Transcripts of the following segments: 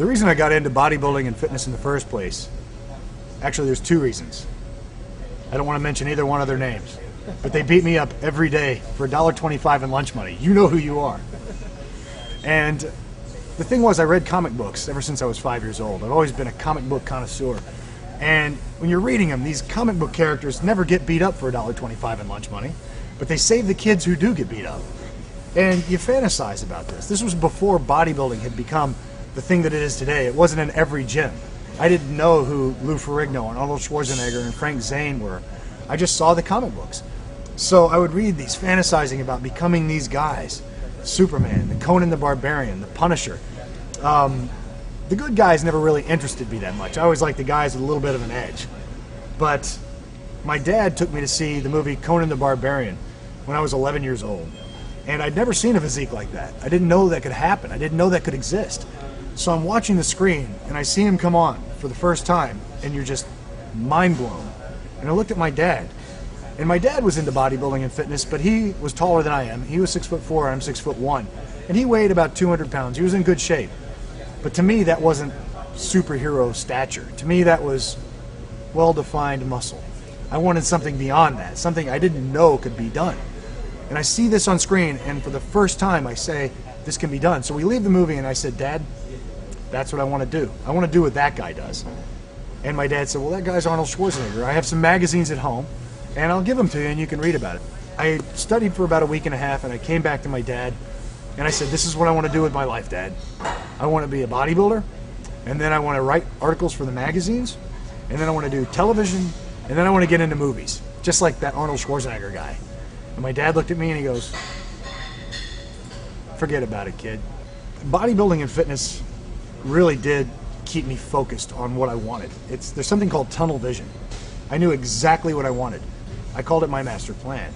The reason I got into bodybuilding and fitness in the first place, actually there's two reasons. I don't want to mention either one of their names, but they beat me up every day for $1.25 in lunch money. You know who you are. And the thing was, I read comic books ever since I was 5 years old. I've always been a comic book connoisseur. And when you're reading them, these comic book characters never get beat up for $1.25 in lunch money, but they save the kids who do get beat up. And you fantasize about this. This was before bodybuilding had become the thing that it is today. It wasn't in every gym. I didn't know who Lou Ferrigno and Arnold Schwarzenegger and Frank Zane were. I just saw the comic books. So I would read these fantasizing about becoming these guys. Superman, the Conan the Barbarian, the Punisher. The good guys never really interested me that much. I always liked the guys with a little bit of an edge. But my dad took me to see the movie Conan the Barbarian when I was 11 years old. And I'd never seen a physique like that. I didn't know that could happen. I didn't know that could exist. So I'm watching the screen, and I see him come on for the first time, and you're just mind blown. And I looked at my dad, and my dad was into bodybuilding and fitness, but he was taller than I am. He was 6'4", I'm 6'1", and he weighed about 200 pounds. He was in good shape. But to me, that wasn't superhero stature. To me, that was well-defined muscle. I wanted something beyond that, something I didn't know could be done. And I see this on screen, and for the first time, I say, this can be done. So we leave the movie, and I said, Dad, that's what I want to do. I want to do what that guy does. And my dad said, well, that guy's Arnold Schwarzenegger. I have some magazines at home, and I'll give them to you, and you can read about it. I studied for about a week and a half, and I came back to my dad, and I said, this is what I want to do with my life, Dad. I want to be a bodybuilder, and then I want to write articles for the magazines, and then I want to do television, and then I want to get into movies, just like that Arnold Schwarzenegger guy. And my dad looked at me, and he goes, forget about it, kid. Bodybuilding and fitness really did keep me focused on what I wanted. There's something called tunnel vision. I knew exactly what I wanted. I called it my master plan.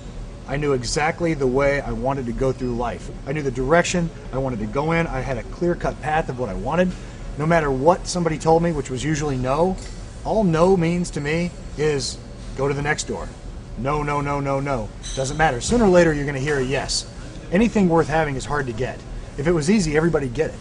I knew exactly the way I wanted to go through life. I knew the direction I wanted to go in. I had a clear-cut path of what I wanted. No matter what somebody told me, which was usually no, all no means to me is go to the next door. No, no, no, no, no. Doesn't matter. Sooner or later, you're going to hear a yes. Anything worth having is hard to get. If it was easy, everybody'd get it.